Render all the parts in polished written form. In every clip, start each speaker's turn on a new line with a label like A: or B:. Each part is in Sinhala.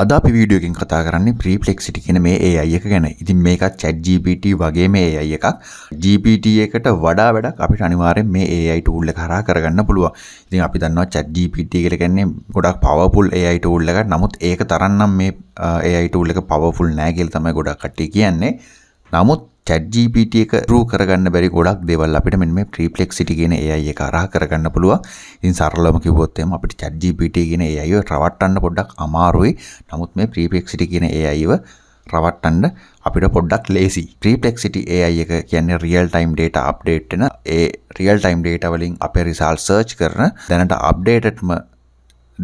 A: අද අපි වීඩියෝ එකකින් කතා කරන්නේ perplexity කියන මේ AI එක ගැන. ඉතින් මේකත් chat GPT වගේම AI එකක්. GPT එකට වඩා වැඩක් අපිට අනිවාර්යෙන් මේ AI tool එක හරහා කරගන්න පුළුවන්. ඉතින් අපි දන්නවා chat GPT කියලා කියන්නේ ගොඩක් powerful AI tool එකක්. නමුත් ඒක තරම් නම් මේ AI tool එක powerful නෑ කියලා තමයි ගොඩක් කට්ටිය කියන්නේ. නමුත් chat GPT එක prove කරගන්න බැරි ගොඩක් දේවල් අපිට මෙන්න මේ perplexity කියන AI එක හරහා කරගන්න පුළුවන්. ඉතින් සරලවම කිව්වොත් එහෙනම් අපිට chat GPT කියන AI එක රවට්ටන්න පොඩ්ඩක් අමාරුයි. නමුත් මේ perplexity කියන AI එක රවට්ටන්න අපිට පොඩ්ඩක් ලේසි. perplexity AI එක කියන්නේ real time data update වෙන ඒ real time data වලින් අපේ result search කරන දැනට updatedම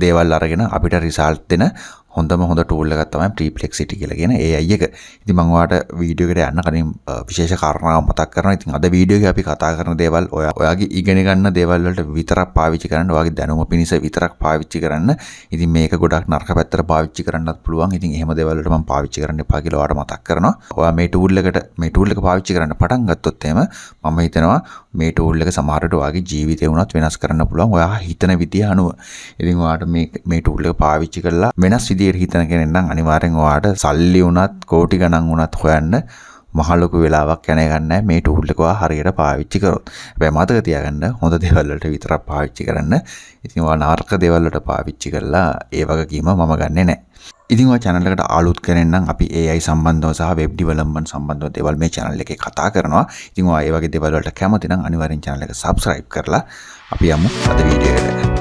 A: දේවල් අරගෙන අපිට result දෙන හොඳම tool එකක් තමයි perplexity කියලා කියන AI එක. ඉතින් මම ඔයාලට වීඩියෝ එකට යන්න කලින් විශේෂ කාරණාවක් මතක් කරනවා. ඉතින් අද වීඩියෝ එකේ අපි කතා කරන දේවල් ඔයාගේ ඉගෙන ගන්න දේවල් වලට විතරක් පාවිච්චි කරන්න, ඔයාගේ දැනුම පිණිස විතරක් පාවිච්චි කරන්න. ඉතින් මේක ගොඩක් නරක පැත්තට පාවිච්චි කරන්නත් පුළුවන්. ඉතින් එහෙම දේවල් වලට මම පාවිච්චි කරන්න එපා කියලා ඔයාලට මතක් කරනවා. ඔයා මේ tool එක පාවිච්චි කරන්න පටන් ගත්තොත් එහෙම මම හිතනවා මේ tool එක සමහරවිට ඔයාගේ ජීවිතේ වුණත් වෙනස් කරන්න පුළුවන්. ඔයා හිතන විදිය අනුව. ඉතින් ඔයාට මේ tool එක පාවිච්චි කරලා වෙනස් විදියට හිතන කෙනෙක් නම් අනිවාර්යෙන් ඔයාට සල්ලි වුණත් කෝටි ගණන් වුණත් හොයන්න මහ ලොකු වෙලාවක් යන එකක් නැහැ මේ tool එක ඔයා හරියට පාවිච්චි කරොත්. හැබැයි මතක තියාගන්න හොඳ දේවල් වලට විතරක් පාවිච්චි කරන්න. ඉතින් ඔයා නරක දේවල් වලට පාවිච්චි කරලා ඒ වගකීම මම ගන්නෙ නැහැ. ඉතින් ඔය channel එකට අලුත් කෙනෙක් නම් අපි AI සම්බන්ධව සහ web development සම්බන්ධව දේවල් මේ channel එකේ කතා කරනවා. ඉතින් ඔයා ඒ වගේ දේවල් වලට කැමති නම් අනිවාර්යෙන් channel එක subscribe කරලා අපි යමු අද වීඩියෝ එකට.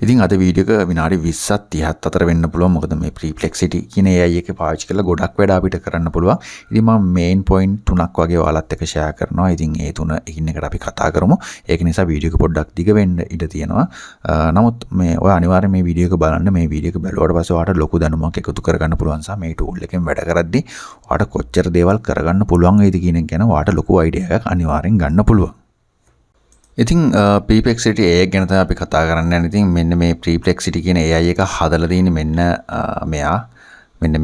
A: ඉතින් අද වීඩියෝ එක විනාඩි 20ත් 30ත් අතර වෙන්න පුළුවන්. මොකද මේ perplexity කියන AI එක පාවිච්චි කරලා ගොඩක් වැඩ අපිට කරන්න පුළුවන්. ඉතින් මම main point 3ක් වගේ ඔයාලත් එක්ක share කරනවා. ඉතින් ඒ තුන එකින් එකට අපි කතා කරමු. ඒක නිසා වීඩියෝ එක පොඩ්ඩක් දිග වෙන්න ඉඩ තියෙනවා. නමුත් මේ ඔයා අනිවාර්යෙන් මේ වීඩියෝ එක බලන්න. මේ වීඩියෝ එක බැලුවාට පස්සේ ඔයාට ලොකු දැනුමක් එකතු කරගන්න පුළුවන් සහ මේ tool එකෙන් වැඩ කරද්දී ඔයාට කොච්චර දේවල් කරගන්න පුළුවන් වේද කියන එක ගැන ඔයාට ලොකු idea එකක් අනිවාර්යෙන් ගන්න පුළුවන්. ඉතින් perplexity AI ගැන තමයි අපි කතා කරන්න යන්නේ. ඉතින් මෙන්න මේ perplexity කියන AI එක හදලා තියෙන්නේ මෙන්න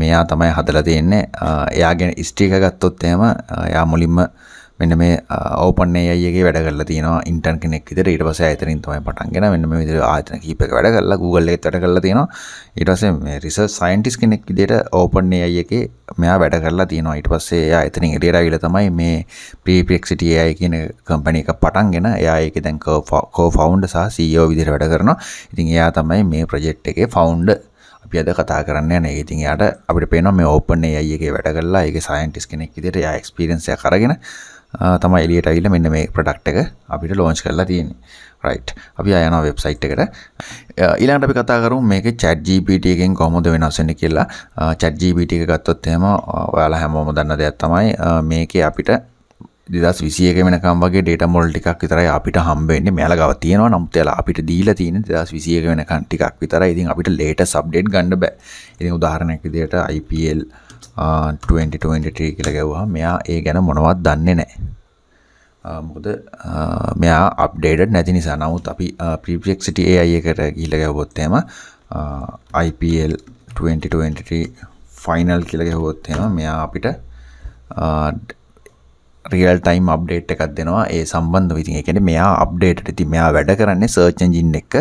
A: මෙයා තමයි හදලා තියෙන්නේ. එයා ගැන history එක ගත්තොත් එහෙම එයා මුලින්ම මෙන්න මේ open AI එකේ වැඩ කරලා තියෙනවා intern කෙනෙක් විදිහට. ඊට පස්සේ ආයතනින් තමයි පටන් ගෙන මෙන්න මේ විදිහට ආයතන කීපයක වැඩ කරලා Google එකේත් වැඩ කරලා තියෙනවා. ඊට පස්සේ මේ research scientist කෙනෙක් විදිහට open AI එකේ මෙයා වැඩ කරලා තියෙනවා. ඊට පස්සේ එයා එතනින් එළියට ආවිලා තමයි මේ perplexity AI කියන කම්පැනි එක පටන් ගෙන එයා ඒකේ දැන් co-founder සහ CEO විදිහට වැඩ කරනවා. ඉතින් එයා තමයි මේ project එකේ founder. අපි අද කතා කරන්න යන්නේ. ඉතින් එයාට අපිට පේනවා මේ open AI එකේ වැඩ කරලා ඒකේ scientist කෙනෙක් විදිහට එයා experience එකක් අරගෙන තමයි එළියට ආවිල්ලා මෙන්න මේ product එක අපිට launch කරලා තියෙන්නේ. right. අපි ආයන website එකට. ඊළඟට අපි කතා කරමු මේකේ chat GPT එකෙන් කොහොමද වෙනස් වෙන්නේ කියලා. chat GPT එක ගත්තොත් එහෙම ඔයාලා හැමෝම දන්න දෙයක් තමයි මේකේ අපිට 2021 වෙනකම් වගේ data model ටිකක් විතරයි අපිට හම්බ වෙන්නේ. මෙයාලා ගාව තියෙනවා. නමුත් එයාලා අපිට දීලා තියෙන්නේ 2021 වෙනකම් ටිකක් විතරයි. ඉතින් අපිට latest update ගන්න බෑ. ඉතින් උදාහරණයක් විදිහට IPL 2023 කියලා ගැව්වහම මෙයා ඒ ගැන මොනවත් දන්නේ නැහැ. මොකද මෙයා අප්ඩේටඩ් නැති නිසා. නමුත් අපි perplexity AI එකට ගිහිල්ලා ගැව්වොත් එහෙම IPL 2023 final කියලා ගැව්වොත් එහෙම මෙයා අපිට real time update එකක් දෙනවා ඒ සම්බන්ධව. ඉතින් ඒ කියන්නේ මෙයා updated. ඉතින් මෙයා වැඩ කරන්නේ search engine එක.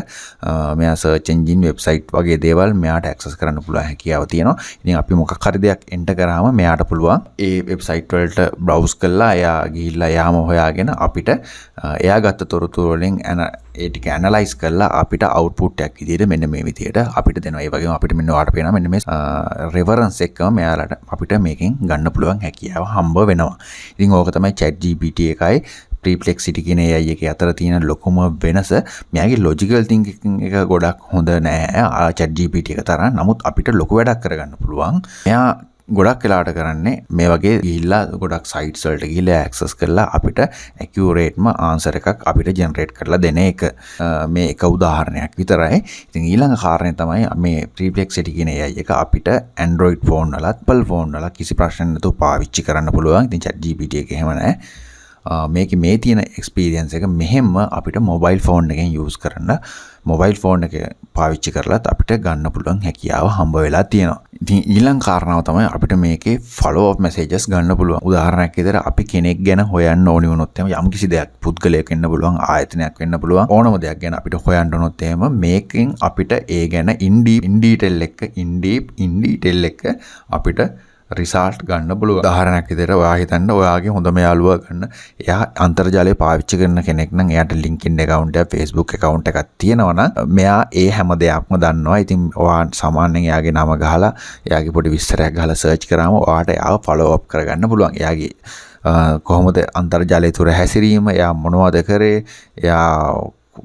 A: මෙයා search engine website වගේ දේවල් මෙයාට access කරන්න පුළුවන් හැකියාව තියෙනවා. ඉතින් අපි මොකක් හරි දෙයක් enter කරාම මෙයාට පුළුවන් ඒ website වලට browse කරලා එයා ගිහිල්ලා යාම හොයාගෙන අපිට එයා ගත්ත තොරතුරු වලින් ඒ ටික ඇනලයිස් කරලා අපිට අවුට්පුට් එකක් විදිහට මෙන්න මේ විදිහට අපිට දෙනවා. ඒ වගේම අපිට මෙන්න ඔයාලට පේනවා මෙන්න මේ රෙෆරන්ස් එකම මෙයාලට අපිට මේකෙන් ගන්න පුළුවන් හැකියාව හම්බ වෙනවා. ඉතින් ඕක තමයි chat GPT එකයි perplexity කියන AI එකේ අතර තියෙන ලොකුම වෙනස. මෙයාගේ logical thinking එක ගොඩක් හොඳ නෑ chat GPT එක තරම්. නමුත් අපිට ලොකු වැඩක් කරගන්න පුළුවන්. මෙයා ගොඩක් වෙලාට කරන්නේ මේ වගේ ගිහිල්ලා ගොඩක් sites වලට ගිහිල්ලා access කරලා අපිට accurateම answer එකක් අපිට generate කරලා දෙන එක. මේ එක උදාහරණයක් විතරයි. ඉතින් ඊළඟ කාරණේ තමයි මේ perplexity කියන AI එක අපිට Android phone වලත් Apple phone වල කිසි ප්‍රශ්නයක් නැතුව පාවිච්චි කරන්න පුළුවන්. ඉතින් chat GPT එක එහෙම නැහැ. මේක මේ තියෙන එක්ස්පීරියන්ස් එක මෙහෙම අපිට මොබයිල් ෆෝන් එකෙන් යූස් කරන්න මොබයිල් ෆෝන් එක පාවිච්චි කරලත් අපිට ගන්න පුළුවන් හැකියාව හම්බ වෙලා තියෙනවා. ඉතින් ඊළඟ කාරණාව තමයි අපිට මේකේ follow up messages ගන්න පුළුවන්. උදාහරණයක් විදිහට අපි කෙනෙක් ගැන හොයන්න ඕනි වුණොත් එහෙම යම්කිසි දෙයක් පුද්ගලයෙක් වෙන්න පුළුවන්, ආයතනයක් වෙන්න පුළුවන්, ඕනම දෙයක් ගැන අපිට හොයන්න උනොත් එහෙම මේකෙන් අපිට ඒ ගැන in detail එක අපිට රිසල්ට් ගන්න පුළුවන්. උදාහරණයක් විදිහට ඔයා හිතන්න ඔයාගේ හොඳම යාළුවා ගන්න. එයා අන්තර්ජාලය පාවිච්චි කරන කෙනෙක් නම් එයාට LinkedIn account එක, Facebook account එකක් තියෙනවා නම් මෙයා ඒ හැම දෙයක්ම දන්නවා. ඉතින් ඔයා සාමාන්‍යයෙන් එයාගේ නම ගහලා එයාගේ පොඩි විස්තරයක් ගහලා search කරාම ඔයාට එයාව follow up කරගන්න පුළුවන්. එයාගේ කොහොමද අන්තර්ජාලය තුර හැසිරීම, එයා මොනවද කරේ, එයා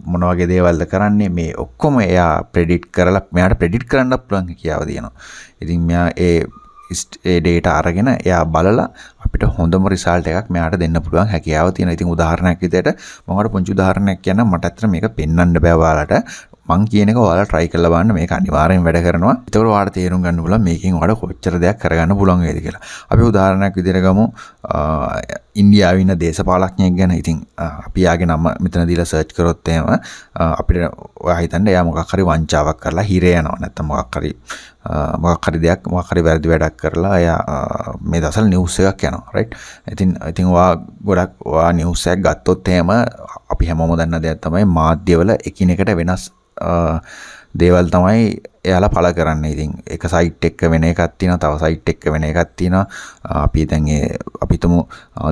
A: මොන වගේ දේවල්ද කරන්නේ, මේ ඔක්කොම එයා ප්‍රෙඩික්ට් කරලා මෙයාට ප්‍රෙඩික්ට් කරන්න පුළුවන් කියාව තියෙනවා. ඉතින් මෙයා ඒ data අරගෙන එයා බලලා අපිට හොඳම රිසල්ට් එකක් මෙයාට දෙන්න පුළුවන් හැකියාව තියෙනවා. ඉතින් උදාහරණයක් විදිහට මම පුංචි උදාහරණයක් කියන්නම්. මට අතට මේක පෙන්වන්න බෑ ඔයාලට. මං කියන එක ඔයාලා try කරලා බලන්න. මේක අනිවාර්යෙන් වැඩ කරනවා. ඒතකොට ඔයාලට තේරුම් ගන්න පුළුවන් මේකෙන් ඔයාලට කොච්චර දෙයක් කරගන්න පුළුවන් වේද කියලා. අපි උදාහරණයක් විදිහට ගමු ඉන්දියාවේ ඉන්න දේශපාලඥයෙක් ගැන. ඉතින් අපි යාගේ නම මෙතන දීලා search කරොත් එහෙම අපිට ඔයා හිතන්න එයා මොකක් හරි වංචාවක් කරලා හිරේ යනවා. නැත්නම් මොකක් හරි වැරදි වැඩක් කරලා එයා මේ දවස්වල නිවුස් එකක් යනවා. right? ඉතින් ඔයා ගොඩක් ඔයා නිවුස් එකක් ගත්තොත් එහෙම අපි හැමෝම දන්න දෙයක් තමයි මාධ්‍යවල එකිනෙකට වෙනස් දේවල් තමයි එයාලා පළ කරන්නේ. ඉතින් එක සයිට් එක වෙන එකක් තියෙනවා, තව සයිට් එක වෙන එකක් තියෙනවා. අපි දැන් අපිටම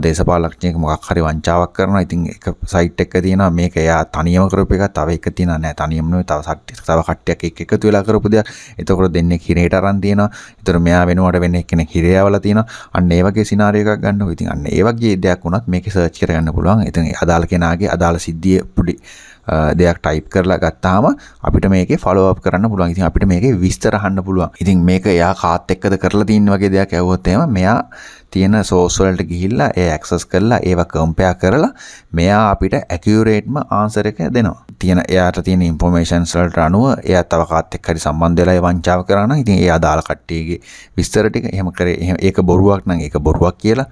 A: දේශපාලඥයෙක් මොකක් හරි වංචාවක් කරනවා. ඉතින් එක සයිට් එක තියෙනවා මේක එයා තනියම කරපු එකක්, තව එක තියෙනවා නෑ තනියම නෙවෙයි තව කට්ටියක් එක්ක එකතු වෙලා කරපු දෙයක්. එතකොට දෙන්නේ හිරේට අරන් තියෙනවා. ඒතර මෙයා වෙනුවට වෙන එක්කෙනෙක් හිරේ යවලා තියෙනවා. අන්න ඒ වගේ සිනාරියෝ එකක් ගන්නවා. ඉතින් අන්න ඒ වගේ දෙයක් වුණත් මේකේ සර්ච් කරගන්න පුළුවන්. ඉතින් අදාළ කෙනාගේ අදාළ සිද්ධිය පොඩි දෙයක් ටයිප් කරලා ගත්තාම අපිට මේකේ follow up කරන්න පුළුවන්. ඉතින් අපිට මේකේ විස්තර අහන්න පුළුවන්. ඉතින් මේක එයා කාත් එක්කද කරලා තියෙන වගේ දෙයක් ඇහුවොත් එහෙම මෙයා තියෙන source වලට ගිහිල්ලා ඒ access කරලා ඒවා compare කරලා මෙයා අපිට accurate-ම answer එක දෙනවා. එයාට තියෙන informations වලට අනුව එයා තව කාත් එක්ක හරි සම්බන්ධ වෙලා ඒ වංචාව කරා නම් ඉතින් ඒ අදාළ කට්ටියගේ විස්තර ටික එහෙම කරේ ඒක බොරුවක් නම් ඒක බොරුවක් කියලා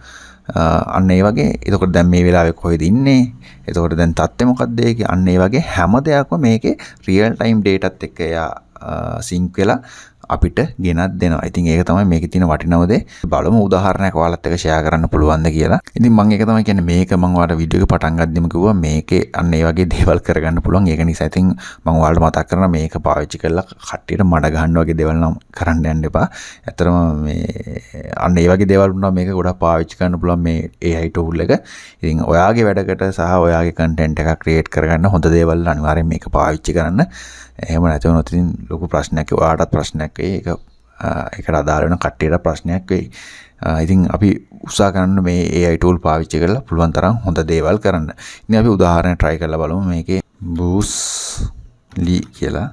A: අන්න ඒ වගේ. එතකොට දැන් මේ වෙලාවේ කොහෙද ඉන්නේ? එතකොට දැන් තත්ත්වය මොකක්ද ඒකේ? අන්න ඒ වගේ හැම දෙයක්ම මේකේ real time dataත් එක්ක එයා sync වෙලා අපිට ගෙනත් දෙනවා. ඉතින් ඒක තමයි මේකේ තියෙන වටිනම දේ. බලමු උදාහරණයක් ඔයාලත් එක්ක share කරන්න පුළුවන්ද කියලා. ඉතින් මම ඒක තමයි කියන්නේ මේක මම ඔයාලට වීඩියෝ එක පටන් ගද්දිම කිව්වා මේකේ අන්න ඒ වගේ දේවල් කරගන්න පුළුවන්. ඒක නිසා ඉතින් මම ඔයාලට මතක් කරනවා මේක පාවිච්චි කරලා කට්ටියට මඩ ගන්න වගේ දේවල් නම් කරන්න යන්න එපා. ඇත්තටම මේ අන්න ඒ වගේ දේවල් වුණා මේක ගොඩක් පාවිච්චි කරන්න පුළුවන් මේ AI tool එක. ඉතින් ඔයාගේ වැඩකට සහ ඔයාගේ content එකක් create කරගන්න හොඳ දේවල් අනිවාර්යෙන් මේක පාවිච්චි කරන්න. එහෙම නැති වුණොත් ඉතින් ලොකු ප්‍රශ්නයක් ඔයාටත් ප්‍රශ්නයක් වෙයි. ඒකට අදාළ වෙන කට්ටියට ප්‍රශ්නයක් වෙයි. ඉතින් අපි උත්සාහ කරන්න මේ AI tool පාවිච්චි කරලා පුළුවන් තරම් හොඳ දේවල් කරන්න. ඉතින් අපි උදාහරණයක් try කරලා බලමු. මේකේ Bruce Lee කියලා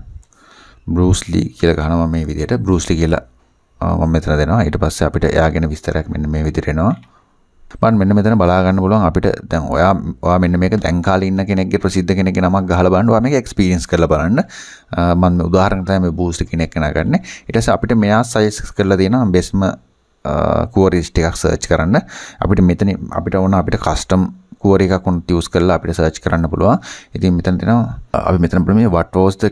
A: ගහනවා මේ විදිහට. Bruce Lee කියලා මම මෙතන දෙනවා. ඊට පස්සේ අපිට එයාගෙන විස්තරයක් මෙන්න මේ විදිහට එනවා. මම මෙන්න මෙතන බලා ගන්න පුළුවන් අපිට දැන් ඔයා මෙන්න මේක දැන් කාලේ ඉන්න කෙනෙක්ගේ ප්‍රසිද්ධ කෙනෙක්ගේ නමක් ගහලා බලන්න. ඔයා මේක එක්ස්පීරියන්ස් කරලා බලන්න. මම උදාහරණයක් තමයි මේ බූස්ට් කෙනෙක් කෙනා ගන්න. ඊට පස්සේ අපිට මෙයා සජෙස්ට් කරලා තියෙනවා බෙස්ම queries ටිකක් සර්ච් කරන්න. අපිට මෙතන අපිට ඕන අපිට කස්ටම් query එකක් උන් use කරලා අපිට සර්ච් කරන්න පුළුවන්. ඉතින් මෙතන දෙනවා අපි මෙතන බලමු මේ what was the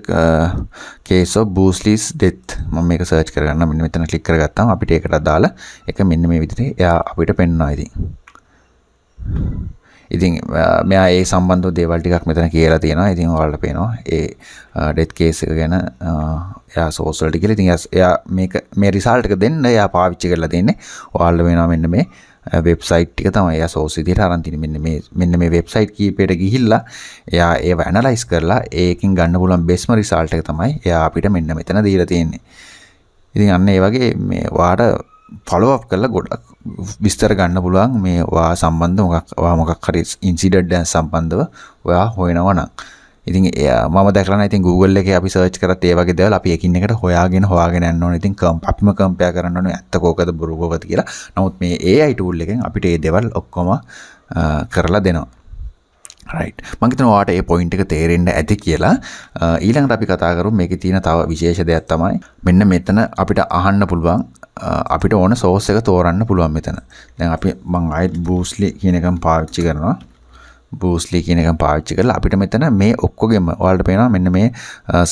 A: case of Bruce Lee's death. මම මේක සර්ච් කරගන්න මෙන්න මෙතන ක්ලික් කරගත්තාම අපිට ඒකට අදාළ එක මෙන්න මේ විදිහට එයා අපිට පෙන්නනවා. ඉතින් මෙයා ඒ සම්බන්ධව දේවල් ටිකක් මෙතන කියලා තියෙනවා. ඉතින් ඔයාලට පේනවා ඒ ඩෙත් කේස් එක ගැන එයා සෝස් වලට කියලා. ඉතින් එයා මේ රිසල්ට් එක දෙන්න එයා පාවිච්චි කරලා තියෙන්නේ. ඔයාලට වෙනවා මෙන්න මේ වෙබ්සයිට් ටික තමයි එයා සෝස් විදිහට අරන් තියෙන්නේ. මෙන්න මේ වෙබ්සයිට් කීපයට ගිහිල්ලා එයා ඒව ඇනලයිස් කරලා ඒකෙන් ගන්න පුළුවන් බෙස්ම රිසල්ට් එක තමයි එයා අපිට මෙන්න මෙතන දීලා තියෙන්නේ. ඉතින් අන්න ඒ වගේ මේ ඔයාට follow up කරලා ගොඩක් විස්තර ගන්න පුළුවන් මේ ඔයා සම්බන්ධ මොකක් හරි ඉන්සිඩන්ට් එකක් සම්බන්ධව ඔයා හොයනවා නම්. ඉතින් මම දැකලා නැහැ. ඉතින් Google එකේ අපි search කරත් ඒ වගේ දේවල් අපි එකින් එකට හොයාගෙන යන්න ඕනේ. ඉතින් අපිම compare කරන්න ඕනේ ඇත්ත කෝකද බොරු කෝකද කියලා. නමුත් මේ AI tool එකෙන් අපිට මේ දේවල් ඔක්කොම කරලා දෙනවා. right මම හිතනවා ඔයාලට මේ point එක තේරෙන්න ඇති කියලා. ඊළඟට අපි කතා කරමු මේකේ තියෙන තව විශේෂ දෙයක් තමයි මෙන්න මෙතන අපිට අහන්න පුළුවන් අපිට ඕන සෝස් එක තෝරන්න පුළුවන් මෙතන. දැන් අපි මම ආයෙත් බූස්ලි කියන එකම පාවිච්චි කරනවා. බූස්ලි කියන එකම පාවිච්චි කරලා අපිට මෙතන මේ ඔක්කොගෙම ඔයාලට පේනවා මෙන්න මේ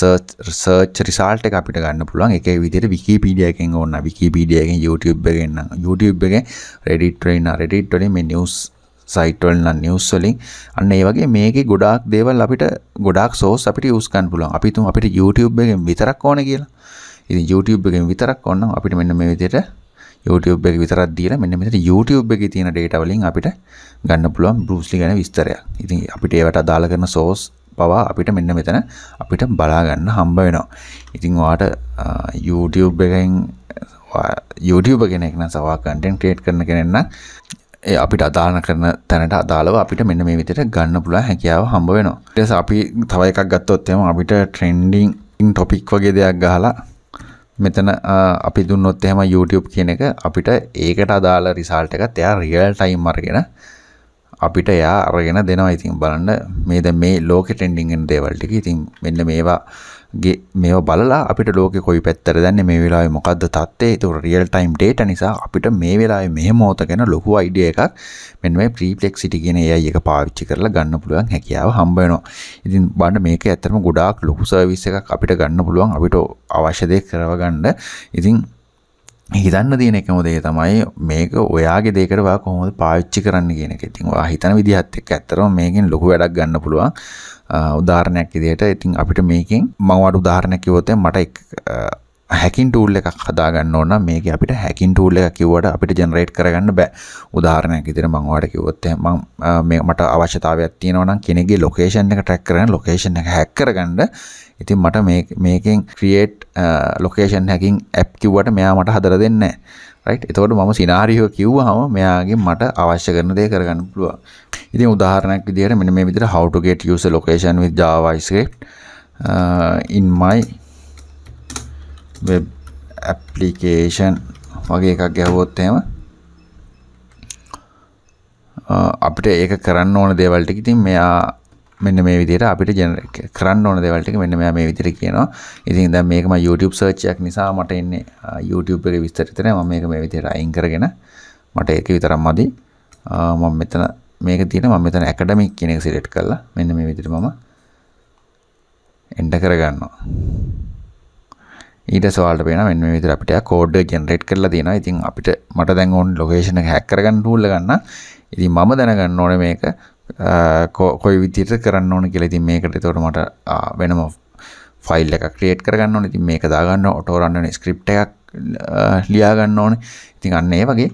A: සර්ච් රිසල්ට් එක අපිට ගන්න පුළුවන්. ඒකේ විදිහට විකිපීඩියා එකෙන් ඕන විකිපීඩියා එකෙන් YouTube එකෙන් නම් YouTube එකෙන් Reddit වලින් Reddit වලින් මේ නිවුස් සයිට් වල නම් නිවුස් වලින් අන්න ඒ වගේ මේකේ ගොඩාක් දේවල් අපිට ගොඩාක් සෝස් අපිට යූස් කරන්න පුළුවන්. අපි තුන් අපිට YouTube එකෙන් විතරක් ඕනේ කියලා. ඉතින් YouTube එකෙන් විතරක් ඕන නම් අපිට මෙන්න මේ විදිහට YouTube එක විතරක් දීලා මෙන්න මෙතන YouTube එකේ තියෙන data වලින් අපිට ගන්න පුළුවන් බෲස්ලි ගැන විස්තරයක්. ඉතින් අපිට ඒවට අදාළ කරන source පවා අපිට මෙන්න මෙතන අපිට බලා ගන්න හම්බ වෙනවා. ඉතින් ඔයාට YouTube කෙනෙක් නම් සවා content create කරන කෙනෙක් නම් ඒ අපිට අදාළ කරන තැනට අදාළව අපිට මෙන්න මේ විදිහට ගන්න පුළුවන් හැකියාව හම්බ වෙනවා. ඊට පස්සේ අපි තව එකක් ගත්තොත් එහෙනම් අපිට trending topic වගේ දෙයක් ගහලා මෙතන අපි දුන්නොත් එහෙම YouTube කියන එක අපිට ඒකට අදාළ රිසල්ට් එකත් එයා රියල් ටයිම් අරගෙන අපිට එයා අරගෙන දෙනවා. ඉතින් බලන්න මේ දැන් මේ ලෝකෙ ට්‍රෙන්ඩින් වෙන දේවල් ටික. ඉතින් මෙන්න මේවා බලලා අපිට ලෝකෙ කොයි පැත්තට දැන්නේ මේ වෙලාවේ මොකද්ද තත්ත්වය. ඒක රියල් ටයිම් ඩේටා නිසා අපිට මේ වෙලාවේ මෙහෙම මොහොත ගැන ලොකු අයිඩියා එකක් මෙන්න මේ perplexity කියන AI එක පාවිච්චි කරලා ගන්න පුළුවන් හැකියාව හම්බ වෙනවා. ඉතින් බලන්න මේක ඇත්තටම ගොඩාක් ලොකු සර්විස් එකක් අපිට ගන්න පුළුවන් අපිට අවශ්‍ය දේ කරව ගන්න. ඉතින් හිතන්න තියෙන එකම දේ තමයි මේක ඔයාගේ දෙයකට ඔයා කොහොමද පාවිච්චි කරන්න කියන එක. ඉතින් ඔයා හිතන විදිහත් එක්ක ඇත්තටම මේකෙන් ලොකු වැඩක් ගන්න පුළුවන්. උදාහරණයක් විදිහට ඉතින් අපිට මේකෙන් මම වඩ උදාහරණයක් කිව්වොත් මට හැකින් ටූල් එකක් හදා ගන්න ඕන නම් මේකේ අපිට හැකින් ටූල් එකක් කිව්වට අපිට ජෙනරේට් කරගන්න බෑ. උදාහරණයක් විදිහට මම ඔයාලට කිව්වොත් මට අවශ්‍යතාවයක් තියෙනවා නම් කෙනෙක්ගේ ලොකේෂන් එක ට්‍රැක් කරගෙන ලොකේෂන් එක හැක් කරගන්න. ඉතින් මට මේකෙන් create location hacking app කිව්වට මෙයා මට හදලා දෙන්නේ නැහැ. right? එතකොට මම සිනාරියෝ කිව්වහම මෙයාගෙන් මට අවශ්‍ය කරන දේ කරගන්න පුළුවන්. ඉතින් උදාහරණයක් විදිහට මෙන්න මේ විදිහට how to get user location with JavaScript in my web application වගේ එකක් ගැහුවොත් එහෙම අපිට ඒක කරන්න ඕන දේවල් ටික ඉතින් මෙයා මෙන්න මේ විදිහට අපිට ජෙනරේට් කරන්න ඕන දේවල් ටික මෙන්න මෙයා මේ විදිහට කියනවා. ඉතින් දැන් මේක මම YouTube search එකක් නිසා මට එන්නේ YouTube එකේ විස්තර විතරයි. මම මේක මේ විදිහට අයින් කරගෙන මට ඒක විතරක් මදි. මම මෙතන මේක තියෙන මම මෙතන academic කියන එක select කරලා මෙන්න මේ විදිහට මම enter කරගන්නවා. ඊට පස්සේ ඔයාලට පේනවා මෙන්න මේ විදිහට අපිට කෝඩ් එක ජෙනරේට් කරලා තියෙනවා. ඉතින් අපිට මට දැන් ඕන ලොකේෂන් එක හැක් කරගන්න ටූල් එක ගන්න. ඉතින් මම දැනගන්න ඕනේ මේක කොයි විදිහට කරන්න ඕන කියලා. ඉතින් මේකට ඒතකොට මට වෙනම ෆයිල් එකක් ක්‍රියේට් කරගන්න ඕනේ. ඉතින් මේක දාගන්න ඔටෝ රන් වෙන ස්ක්‍රිප්ට් එකක් ලියා ගන්න ඕනේ. ඉතින් අන්න ඒ වගේ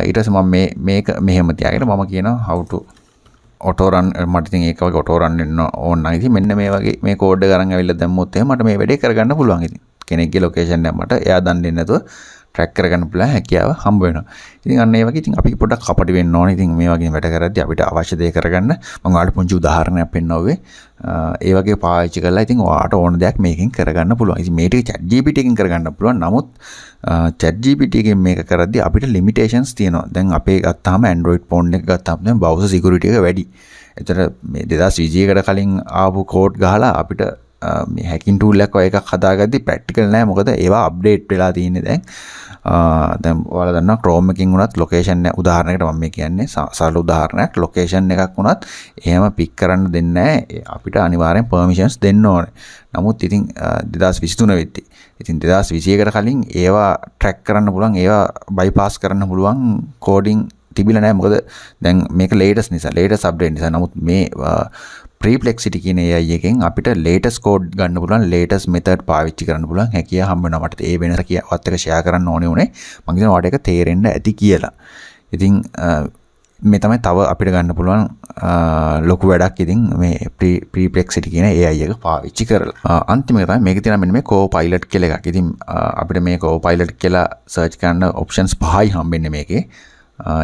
A: ඊට පස්සේ මම මේක මෙහෙම තියාගෙන මම කියනවා how to ඔටෝ රන් මට ඉතින් ඒක වගේ ඔටෝ රන් වෙන්න ඕන නම් ඉතින් මෙන්න මේ වගේ මේ කෝඩ් එක අරන් ඇවිල්ලා දැම්මොත් එහෙනම් මට මේ වැඩේ කරගන්න පුළුවන්. ඉතින් කෙනෙක්ගේ ලොකේෂන් එක මට එයා දන්නේ නැතුව ට්‍රැක් කරගන්න පුළුවන් හැකියාව හම්බ වෙනවා. ඉතින් අන්න ඒ වගේ ඉතින් අපි පොඩ්ඩක් කපටි වෙන්න ඕනේ. ඉතින් මේ වගේ වැඩ කරද්දී අපිට අවශ්‍ය දේ කරගන්න මම ඔයාලට පුංචි උදාහරණයක් පෙන්නවුවේ. ඒ වගේ පාවිච්චි කරලා ඉතින් ඔයාලට ඕන දෙයක් මේකෙන් කරගන්න පුළුවන්. ඉතින් මේ ටික ChatGPT එකෙන් කරගන්න පුළුවන්. නමුත් ChatGPT එකෙන් මේක කරද්දී අපිට limitations තියෙනවා. දැන් අපේ ගත්තාම Android phone එක ගත්තාම දැන් browser security එක වැඩි. ඒතර මේ 2021 කට කලින් ආපු කෝඩ් ගහලා අපිට මේ හැකින් ටූල් එකක් වගේ එකක් හදාගද්දි ප්‍රැක්ටිකල් නෑ. මොකද ඒවා අප්ඩේට් වෙලා තියෙන්නේ දැන්. දැන් ඔයාලා දන්නවා Chrome එකකින් වුණත් ලොකේෂන් එක උදාහරණයකට මම මේ කියන්නේ සරල උදාහරණයක් ලොකේෂන් එකක් වුණත් එහෙම පික් කරන්න දෙන්නේ නැහැ. අපිට අනිවාර්යෙන් permissions දෙන්න ඕනේ. නමුත් ඉතින් 2023 වෙද්දී ඉතින් 2021 කට කලින් ඒවා ට්‍රැක් කරන්න පුළුවන් ඒවා bypass කරන්න පුළුවන් කෝඩින් තිබිලා නැහැ. මොකද දැන් මේක latest නිසා latest update නිසා. නමුත් මේ perplexity කියන AI එකෙන් අපිට latest code ගන්න පුළුවන් latest method පාවිච්චි කරන්න පුළුවන් හැකියාව හම්බ වෙනවා. මට ඒ වෙනස කියවත් එක share කරන්න ඕනේ උනේ. මම හිතනවා ඔයාලට ඒක තේරෙන්න ඇති කියලා. ඉතින් මේ තමයි තව අපිට ගන්න පුළුවන් ලොකු වැඩක් ඉතින් මේ perplexity කියන AI එක පාවිච්චි කරලා. අන්තිම එක තමයි මේකේ තියෙන මෙන්න මේ co-pilot කියලා එකක්. ඉතින් අපිට මේ co-pilot කියලා search කරන්න options පහයි හම්බෙන්නේ මේකේ.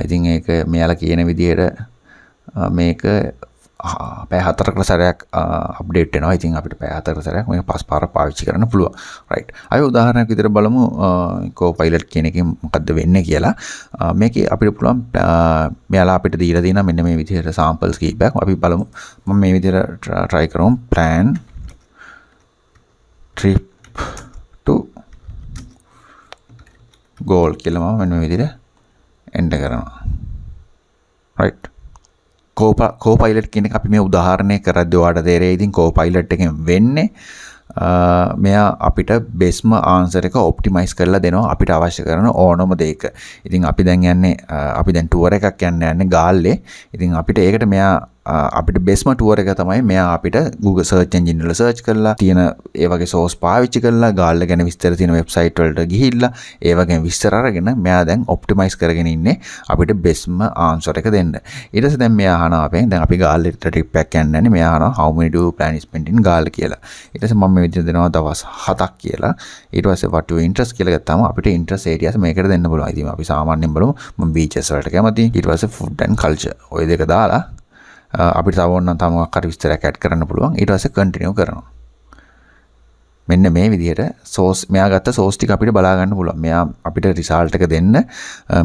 A: ඉතින් ඒක මෙයාලා කියන විදිහට මේක පැය 4කට සැරයක් අප්ඩේට් වෙනවා. ඉතින් අපිට පැය 4කට සැරයක් මේක 5 පාරක් පාවිච්චි කරන්න පුළුවන්. right. අය උදාහරණයක් විදිහට බලමු co-pilot කියන එකෙන් මොකද්ද වෙන්නේ කියලා. මේකේ අපිට පුළුවන් මෙයාලා අපිට දීලා තියෙනවා මෙන්න මේ විදිහට samples කීපයක්. අපි බලමු. මම මේ විදිහට try කරමු. plan trip to goal කියලා මම මෙන්න මේ විදිහට enter කරනවා. right. co-pilot කියන එක අපි මේ උදාහරණය කරද්දී ඔයාලට තේරෙයි. ඉතින් co-pilot එකෙන් වෙන්නේ මෙයා අපිට බෙස්ම ආන්සර් එක ඔප්ටිමයිස් කරලා දෙනවා අපිට අවශ්‍ය කරන ඕනම දෙයක. ඉතින් අපි දැන් ටුවර් එකක් යන්නේ ගාල්ලේ. ඉතින් අපිට ඒකට මෙයා අපිට බෙස්ම ටුවර් එක තමයි මෙයා අපිට Google search engine වල search කරලා තියෙන ඒ වගේ source පාවිච්චි කරලා ගාල්ල ගැන විස්තර තියෙන website වලට ගිහිල්ලා ඒ වගේ විස්තර අරගෙන මෙයා දැන් ඔප්ටිමයිස් කරගෙන ඉන්නේ අපිට බෙස්ම ආන්සර් එක දෙන්න. ඊට පස්සේ දැන් මෙයා අහනවා අපෙන් දැන් අපි ගාල්ලේට ට්‍රිප් එකක් යන්නේ මෙයා අහනවා how many do you plan spend in Galle කියලා. ඊට පස්සේ මම මේ විදිහට දෙනවා දවස් 7ක් කියලා. ඊට පස්සේ what your interest කියලා ගත්තාම අපිට interest areas මේකට දෙන්න පුළුවන්. ඉතින් අපි සාමාන්‍යයෙන් බලමු මම beaches වලට කැමතියි. ඊට පස්සේ food and culture ඔය දෙක දාලා අපිට තව ඕනනම් තව මොකක් හරි විස්තරයක් ඇඩ් කරන්න පුළුවන්. ඊට පස්සේ කන්ටිනියු කරනවා. මෙන්න මේ විදිහට source මෙයා ගත්ත source ටික අපිට බලා ගන්න පුළුවන්. මෙයා අපිට result එක දෙන්න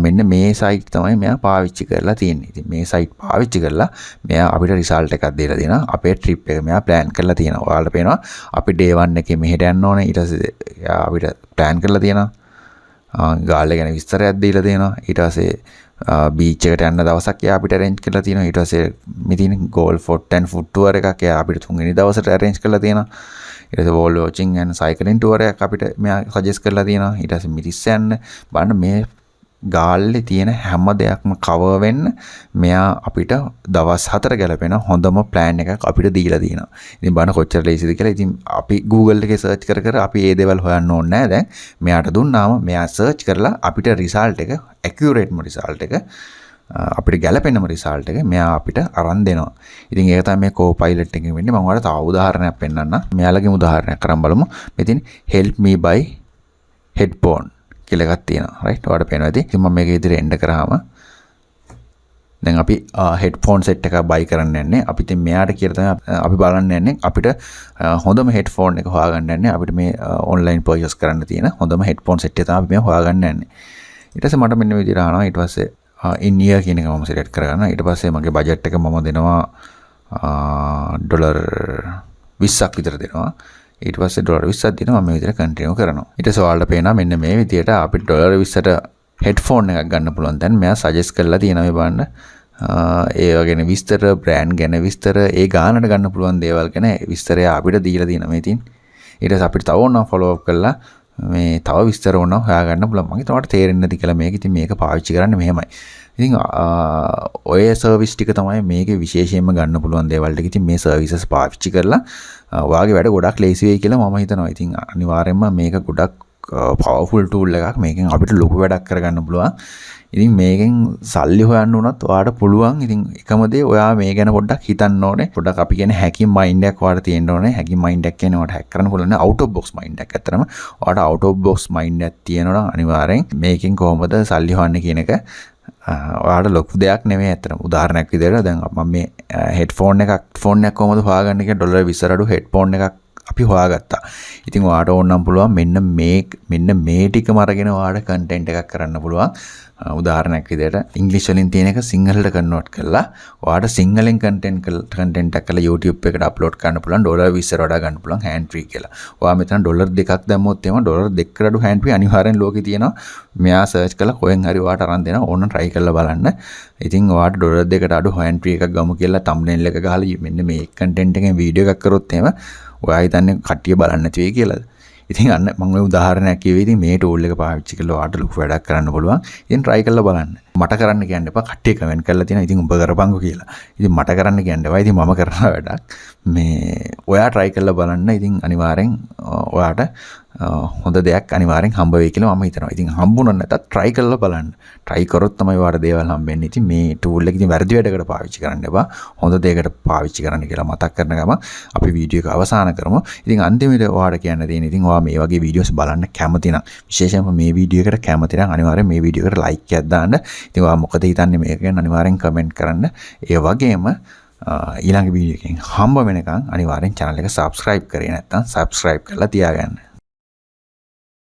A: මෙන්න මේ site තමයි මෙයා පාවිච්චි කරලා තියෙන්නේ. ඉතින් මේ site පාවිච්චි කරලා මෙයා අපිට result එකක් දීලා දෙනවා. අපේ trip එක මෙයා plan කරලා තියෙනවා. ඔයාලට පේනවා අපි day 1 එකේ මෙහෙට යන්න ඕනේ. ඊට පස්සේ අපිට plan කරලා තියෙනවා. ගාල්ල ගැන විස්තරයක් දීලා දෙනවා. ඊට පස්සේ බීච් එකට යන්න දවසක් එයා අපිට arrange කරලා තියෙනවා. ඊට පස්සේ මෙතින් goal for 10 foot tour එකක් එයා අපිට තුන්වෙනි දවසට arrange කරලා තියෙනවා. ඊට පස්සේ wall watching and cycling tour එකක් අපිට මෙයා suggest කරලා තියෙනවා. ඊට පස්සේ මිරිස් යන්න බලන්න මේ ගාල්ලේ තියෙන හැම දෙයක්ම cover වෙන්න මෙයා අපිට දවස් 4 ගැලපෙන හොඳම plan එකක් අපිට දීලා තියෙනවා. ඉතින් බලන්න කොච්චර ලේසිද කියලා. ඉතින් අපි Google එකේ search කර අපි මේ දේවල් හොයන්න ඕනේ නැහැ. දැන් මෙයාට දුන්නාම මෙයා search කරලා අපිට result එක accurate result එක අපිට ගැලපෙනම result එක මෙයා අපිට අරන් දෙනවා. ඉතින් ඒක තමයි මේ co-pilot එකෙන් වෙන්නේ. මම ඔයාලට තව උදාහරණයක් පෙන්නන්නම්. මෙයාලගේ උදාහරණයක් කරන් බලමු. මෙතන help me buy headphone කියලා එකක් තියෙනවා. right. ඔයාලට පේනවා ඇති. ඉතින් මම මේක ඉදිරියට එන්න කරාම දැන් අපි headphone set එකක් buy කරන්න යන්නේ. අපි ඉතින් මෙයාට කියලා තමයි අපි බලන්න යන්නේ අපිට හොඳම headphone එක හොයාගන්න යන්නේ. අපිට මේ online purchase කරන්න තියෙන හොඳම headphone set එක තමයි අපි මේ හොයාගන්න යන්නේ. ඊට පස්සේ මට මෙන්න මේ විදිහට ආනවා. ඊට පස්සේ in year කියන එක මම select කරගන්නවා. ඊට පස්සේ මගේ budget එක මම දෙනවා $20ක් විතර දෙනවා. ඊට පස්සේ $20ක් දෙනවා. මම මේ විදිහට continue කරනවා. ඊට පස්සේ ඔයාලට පේනවා මෙන්න මේ විදිහට අපිට $20ට headphone එකක් ගන්න පුළුවන්. දැන් මෙයා suggest කරලා තියෙනවා මේ බලන්න. ඒ වගේ විස්තර brand ගැන විස්තර ඒ ගානට ගන්න පුළුවන් දේවල් ගැන විස්තරය අපිට දීලා තියෙනවා මේ තින්. ඊට පස්සේ අපිට තව ඕනනම් follow up කරලා මේ තව විස්තර ඕනනම් හොයාගන්න පුළුවන්. මම හිතුවා තේරෙන්නේ නැති කියලා මේක. ඉතින් මේක පාවිච්චි කරන්න මෙහෙමයි. ඉතින් ඔය සර්විස් ටික තමයි මේකේ විශේෂයෙන්ම ගන්න පුළුවන් දේවල් ටික. ඉතින් මේ සර්විසස් පාවිච්චි කරලා ඔයාගේ වැඩ ගොඩක් ලේසි වෙයි කියලා මම හිතනවා. ඉතින් අනිවාර්යයෙන්ම මේක ගොඩක් powerful tool එකක්. මේකෙන් අපිට ලොකු වැඩක් කරගන්න පුළුවන්. ඉතින් මේකෙන් සල්ලි හොයන්න උනත් ඔයාට පුළුවන්. ඉතින් එකම දේ ඔයා මේ ගැන පොඩ්ඩක් හිතන්න ඕනේ. පොඩ්ඩක් අපි කියන්නේ hacking mind එකක් ඔයාට තියෙන්න ඕනේ. hacking mind එකක් කියන්නේ ඔයාට hack කරන්න පුළුවන් out of box mind එකක්. ඇත්තටම ඔයාට out of box mind එකක් තියෙනවා නම් අනිවාර්යෙන් මේකෙන් කොහොමද සල්ලි හොයන්නේ කියන එක ඔයාට ලොකු දෙයක් නෙමෙයි. ඇත්තටම උදාහරණයක් විදිහට දැන් මම මේ headphone එකක් කොහොමද හොයාගන්නේ කියලා $20 අඩු headphone එකක් අපි හොයාගත්තා. ඉතින් ඔයාට ඕන නම් පුළුවන් මෙන්න මේ ටිකම අරගෙන ඔයාට content එකක් කරන්න පුළුවන්. උදාහරණයක් විදිහට ඉංග්‍රීසි වලින් තියෙන එක සිංහලට කන්වර්ට් කරලා ඔයාට සිංහලෙන් content එකක් කරලා YouTube එකට අප්ලෝඩ් කරන්න පුළුවන්. $20 වඩා ගන්න පුළුවන් hand free කියලා. ඔයා මෙතන $2ක් දැම්මොත් එහෙම $2 අඩු hand free අනිවාර්යෙන් ලෝකේ තියෙනවා. මෙයා search කරලා කොහෙන් හරි ඔයාට අරන් දෙනවා. ඕනනම් try කරලා බලන්න. ඉතින් ඔයාට $2කට අඩු hand free එකක් ගමු කියලා thumbnail එක ගහලා මෙන්න මේ content එකෙන් වීඩියෝ එකක් කරොත් එහෙම ඔයා හිතන්නේ කට්ටිය බලන්න නැති වෙයි කියලාද? ඉතින් අන්න මම ඔය උදාහරණයක් කිව්වේ. ඉතින් මේ tool එක පාවිච්චි කරලා ඔයාට ලොකු වැඩක් කරන්න පුළුවන්. ඉතින් try කරලා බලන්න. මට කරන්න කියන්න එපා. කට්ටිය කමෙන්ට් කරලා තියෙනවා. ඉතින් උඹ කරපංකෝ කියලා. ඉතින් මට කරන්න කියන්න එපා. ඉතින් මම කරන වැඩක්. මේ ඔයා try කරලා බලන්න. ඉතින් අනිවාර්යෙන් ඔයාට හොඳ දෙයක් අනිවාර්යෙන් හම්බ වෙයි කියලා මම හිතනවා. ඉතින් හම්බුනොත් නැතත් try කරලා බලන්න. try කරොත් තමයි ඔයාට දේවල් හම්බෙන්නේ. ඉතින් මේ tool එක ඉතින් වැරදි වැඩකට පාවිච්චි කරන්න එපා. හොඳ දෙයකට පාවිච්චි කරන්න කියලා මතක් කරන ගම අපි වීඩියෝ එක අවසන් කරමු. ඉතින් අන්තිමට ඔයාට කියන්න තියෙන ඉතින් ඔයා මේ වගේ වීඩියෝස් බලන්න කැමති නම් විශේෂයෙන්ම මේ වීඩියෝ එකට කැමති නම් අනිවාර්යෙන් මේ වීඩියෝ එකට like එකක් දාන්න. ඉතින් ඔයා මොකද හිතන්නේ මේක ගැන අනිවාර්යෙන් comment කරන්න. ඒ වගේම ඊළඟ වීඩියෝ එකකින් හම්බ වෙනකන් අනිවාර්යෙන් channel එක subscribe කරේ නැත්නම් subscribe කරලා තියාගන්න.